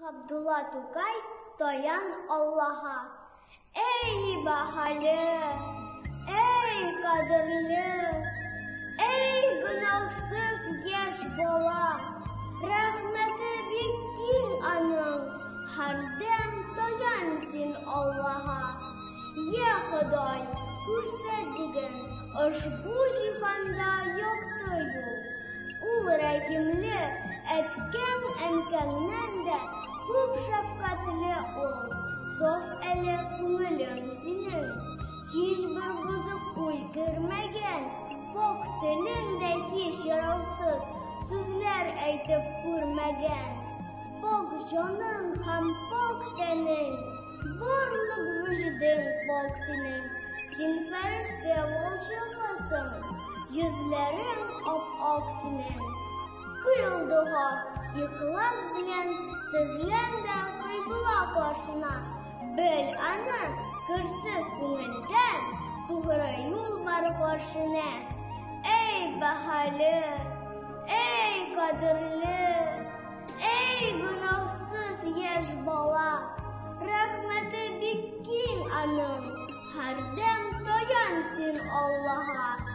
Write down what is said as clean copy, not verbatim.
Габдулла Тукай таян Аллаха. Ey bahalı, ey kadırlı, ey günahsız yaş bala, rahmeti bik keng anın, hardem tayansın Allah'a. Ya Xudoy, ko'rsatgin, ushbu jihonda yo'qdir yo'q. Ul rahimli, etken enkanganda ko'p shafqatli ol. Sof eli ko'nglim sening, hech bir buzuq o'y kirmagan, pok tilingda hech yarovsiz so'zlar aytib ko'rmagan. Pok joning ham pok taning, borliq vujuding pok sening. Sen farishta bo'lshasan, yuzlaring op-oq sening. Kuyulduha ihlos bilan tizlanda qo'ydilar qoshina. Bil ana kirsiz ko'ngildan to'g'ri yo'l bor qoshina. Ey bahalı, ey qadrli, ey gunohsiz yosh bola, rahmati bik keng aning, har dam tayansın Allah'a.